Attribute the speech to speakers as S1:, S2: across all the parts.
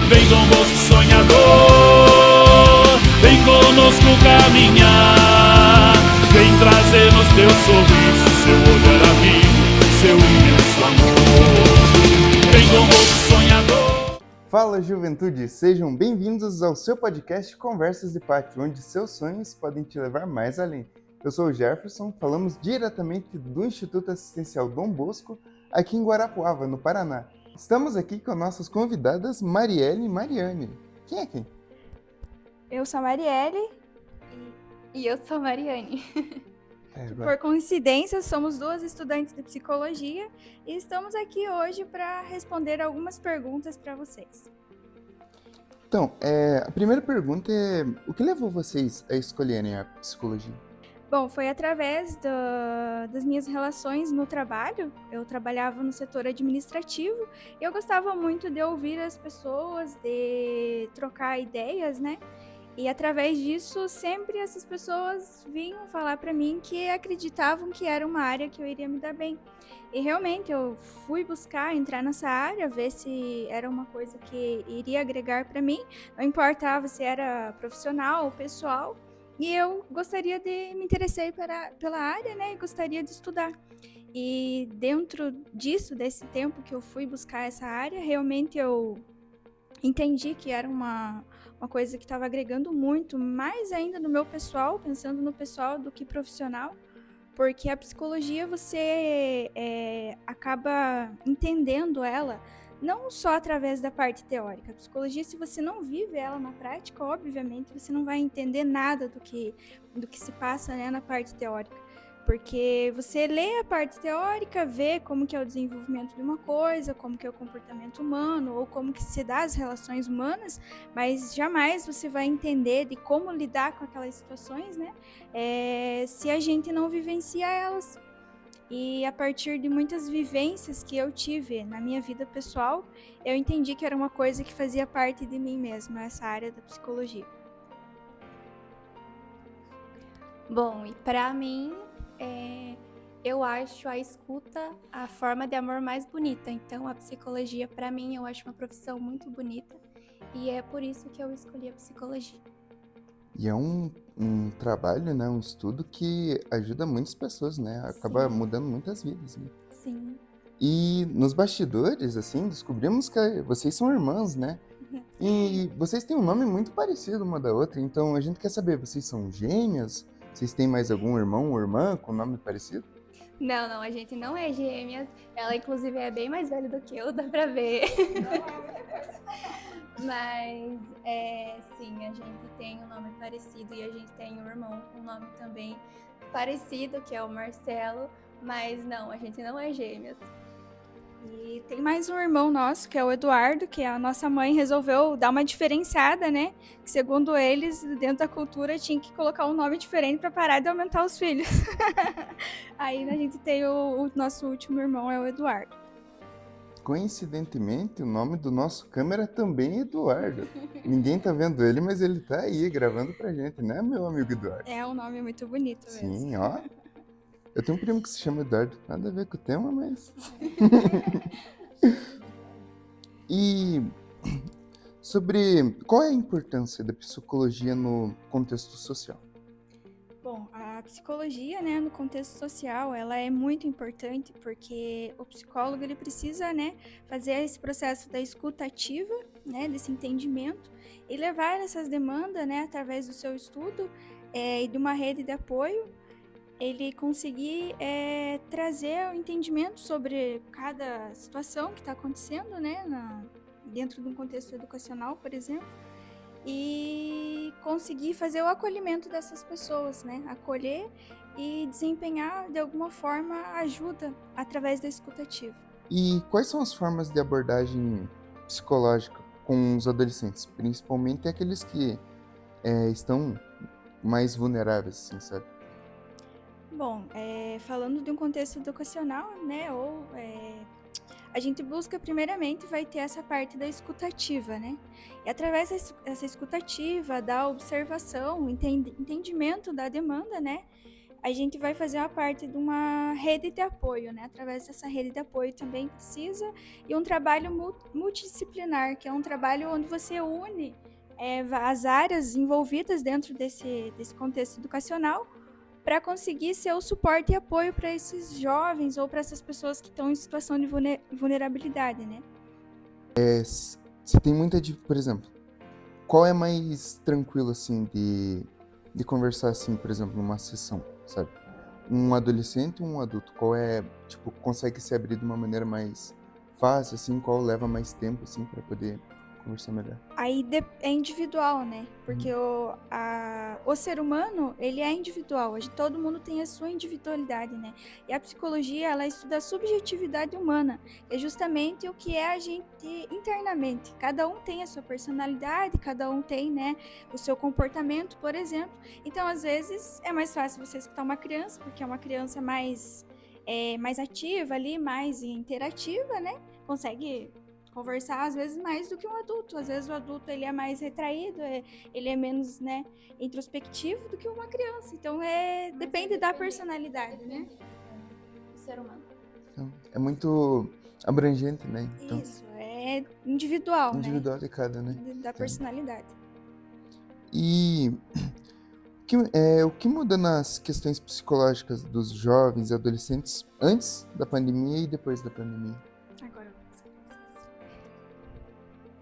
S1: Vem Dom Bosco sonhador, vem conosco caminhar. Vem trazer nos teus sorrisos seu olhar amigo, seu imenso amor. Vem Dom Bosco sonhador.
S2: Fala, juventude! Sejam bem-vindos ao seu podcast Conversas de Pátio, onde seus sonhos podem te levar mais além. Eu sou o Jefferson, falamos diretamente do Instituto Assistencial Dom Bosco, aqui em Guarapuava, no Paraná. Estamos aqui com nossas convidadas Marielle e Mariane. Quem é quem?
S3: Eu sou a Marielle.
S4: E eu sou a Mariane.
S3: Por coincidência, somos duas estudantes de psicologia e estamos aqui hoje para responder algumas perguntas para vocês.
S2: Então, a primeira pergunta é: o que levou vocês a escolherem a psicologia?
S3: Bom, foi através das minhas relações no trabalho. Eu trabalhava no setor administrativo e eu gostava muito de ouvir as pessoas, de trocar ideias, né? E através disso, sempre essas pessoas vinham falar para mim que acreditavam que era uma área que eu iria me dar bem. E realmente eu fui buscar entrar nessa área, ver se era uma coisa que iria agregar para mim. Não importava se era profissional ou pessoal. E eu gostaria de me interessar pela área, né? E gostaria de estudar. E dentro disso, desse tempo que eu fui buscar essa área, realmente eu entendi que era uma coisa que estava agregando muito, mais ainda no meu pessoal, pensando no pessoal do que profissional, porque a psicologia você acaba entendendo ela não só através da parte teórica. A psicologia, se você não vive ela na prática, obviamente você não vai entender nada do que se passa, né, na parte teórica. Porque você lê a parte teórica, vê como que é o desenvolvimento de uma coisa, como que é o comportamento humano, ou como que se dá as relações humanas, mas jamais você vai entender de como lidar com aquelas situações, né? Se a gente não vivencia elas. E a partir de muitas vivências que eu tive na minha vida pessoal, eu entendi que era uma coisa que fazia parte de mim mesma, essa área da psicologia.
S4: Bom, e pra mim, eu acho a escuta a forma de amor mais bonita. Então, a psicologia, pra mim, eu acho uma profissão muito bonita. E é por isso que eu escolhi a psicologia.
S2: E é um trabalho, né, um estudo que ajuda muitas pessoas, né? Acaba mudando muitas vidas, né?
S4: Sim.
S2: E nos bastidores, assim, descobrimos que vocês são irmãs, né? E vocês têm um nome muito parecido uma da outra, então a gente quer saber, vocês são gêmeas? Vocês têm mais algum irmão ou irmã com nome parecido?
S4: Não, a gente não é gêmeas. Ela, inclusive, é bem mais velha do que eu, dá pra ver. Mas, sim, a gente tem um nome parecido e a gente tem um irmão com um nome também parecido, que é o Marcelo, mas não, a gente não é gêmeas.
S3: E tem mais um irmão nosso, que é o Eduardo, que a nossa mãe resolveu dar uma diferenciada, né? Que segundo eles, dentro da cultura, tinha que colocar um nome diferente para parar de aumentar os filhos. Aí a gente tem o nosso último irmão, é o Eduardo.
S2: Coincidentemente, o nome do nosso câmera também é Eduardo. Ninguém tá vendo ele, mas ele tá aí gravando pra gente, né, meu amigo Eduardo?
S3: É um nome muito bonito mesmo.
S2: Sim, ó. Eu tenho um primo que se chama Eduardo. Nada a ver com o tema, mas... E sobre qual é a importância da psicologia no contexto social?
S3: Bom, a psicologia, né, no contexto social, ela é muito importante porque o psicólogo ele precisa, né, fazer esse processo da escuta ativa, né, desse entendimento e levar essas demandas, né, através do seu estudo e de uma rede de apoio, ele conseguir trazer o entendimento sobre cada situação que está acontecendo, né, dentro de um contexto educacional, por exemplo, e conseguir fazer o acolhimento dessas pessoas, né? Acolher e desempenhar, de alguma forma, ajuda através da escuta ativa.
S2: E quais são as formas de abordagem psicológica com os adolescentes, principalmente aqueles que estão mais vulneráveis, assim, sabe?
S3: Bom, falando de um contexto educacional, né, a gente busca, primeiramente, vai ter essa parte da escutativa, né? E através dessa escutativa, da observação, entendimento da demanda, né? a gente vai fazer uma parte de uma rede de apoio, né? Através dessa rede de apoio também precisa, e um trabalho multidisciplinar, que é um trabalho onde você une as áreas envolvidas dentro desse contexto educacional para conseguir ser o suporte e apoio para esses jovens ou para essas pessoas que estão em situação de vulnerabilidade, né?
S2: Você tem muita, por exemplo, qual é mais tranquilo, assim, de conversar, assim, por exemplo, numa sessão, sabe? Um adolescente ou um adulto? Qual é, tipo, consegue se abrir de uma maneira mais fácil, assim? Qual leva mais tempo, assim, para poder conversar melhor?
S3: Aí é individual, né? Porque o ser humano, ele é individual. Todo mundo tem a sua individualidade, né? E a psicologia, ela estuda a subjetividade humana. É justamente o que é a gente internamente. Cada um tem a sua personalidade, cada um tem, né, o seu comportamento, por exemplo. Então, às vezes, é mais fácil você escutar uma criança, porque é uma criança mais ativa ali, mais interativa, né? Consegue conversar às vezes mais do que um adulto. Às vezes o adulto ele é mais retraído, ele é menos, né, introspectivo do que uma criança. Então depende da personalidade, né?
S4: Do ser humano.
S2: Então, é muito abrangente, né? Então,
S3: isso, é individual,
S2: individual de cada, né?
S3: Da personalidade.
S2: E o que muda nas questões psicológicas dos jovens e adolescentes antes da pandemia e depois da pandemia?
S3: Agora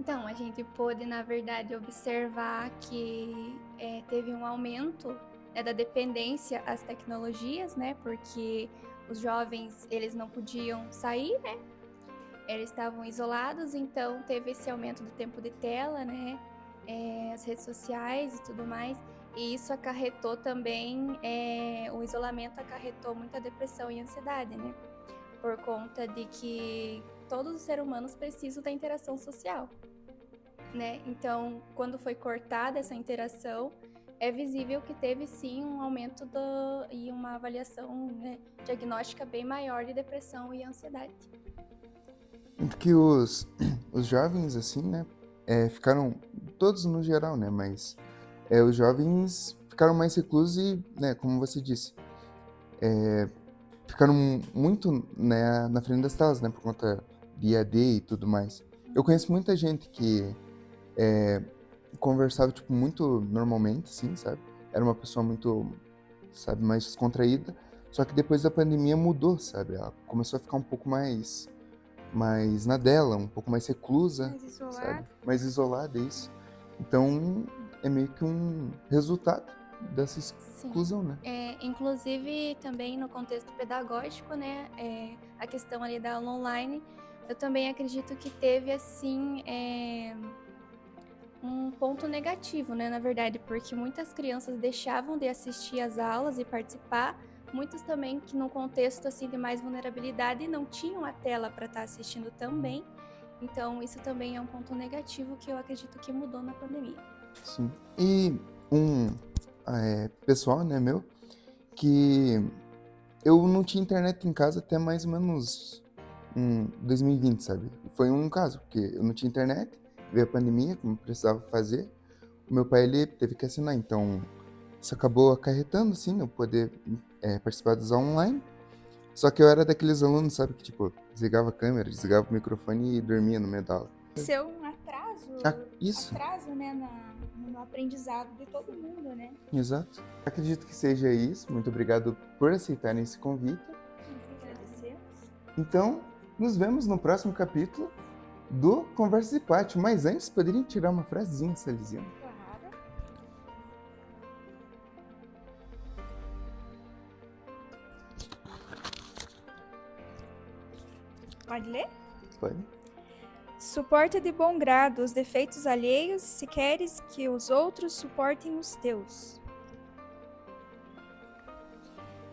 S4: Então, a gente pôde, na verdade, observar que teve um aumento, né, da dependência às tecnologias, né? Porque os jovens, eles não podiam sair, né? Eles estavam isolados, então teve esse aumento do tempo de tela, né? As redes sociais e tudo mais. E isso acarretou também, o isolamento acarretou muita depressão e ansiedade, né? Por conta de que todos os seres humanos precisam da interação social, né? Então, quando foi cortada essa interação, é visível que teve sim um aumento e uma avaliação, né, diagnóstica bem maior de depressão e ansiedade.
S2: Porque os jovens, assim, né, ficaram, todos no geral, né, mas os jovens ficaram mais reclusos e, né, como você disse, ficaram muito, né, na frente das telas, né, por conta de IAD e tudo mais. Eu conheço muita gente que conversava, tipo, muito normalmente, assim, sabe? Era uma pessoa muito, sabe, mais descontraída, só que depois da pandemia mudou, sabe? Ela começou a ficar um pouco mais na dela, um pouco mais reclusa,
S3: mais isolada.
S2: sabe? Mais isolada, isso. Então, é meio que um resultado dessa exclusão, né?
S4: Inclusive, também no contexto pedagógico, né, a questão ali da aula online, eu também acredito que teve, assim, um ponto negativo, né, na verdade, porque muitas crianças deixavam de assistir às aulas e participar, muitos também que no contexto, assim, de mais vulnerabilidade não tinham a tela para estar assistindo também, então isso também é um ponto negativo que eu acredito que mudou na pandemia.
S2: Sim. E pessoal, né, meu, que eu não tinha internet em casa até mais ou menos 2020, sabe? Foi um caso, porque eu não tinha internet, veio a pandemia, como precisava fazer, o meu pai, ele teve que assinar, então isso acabou acarretando, assim, eu poder participar das aulas online, só que eu era daqueles alunos, sabe, que, tipo, desligava a câmera, desligava o microfone e dormia no meio da aula.
S3: Seu um atraso,
S2: isso.
S3: né, no aprendizado de todo mundo, né?
S2: Exato. Acredito que seja isso. Muito obrigado por aceitarem esse convite.
S3: Nós agradecemos.
S2: Então, nos vemos no próximo capítulo do Conversas de Pátio. Mas antes, poderiam tirar uma frasezinha, Salesiano?
S3: Claro. Pode ler?
S2: Pode.
S3: Suporta de bom grado os defeitos alheios, se queres que os outros suportem os teus.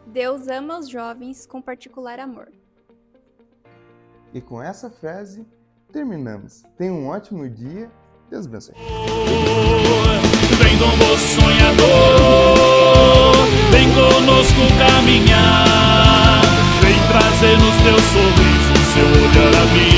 S4: Deus ama os jovens com particular amor.
S2: E com essa frase, terminamos. Tenha um ótimo dia. Deus abençoe.
S1: Vem Dom Bosco sonhador, vem conosco caminhar, vem trazer nos teus sorrisos seu olhar a mim.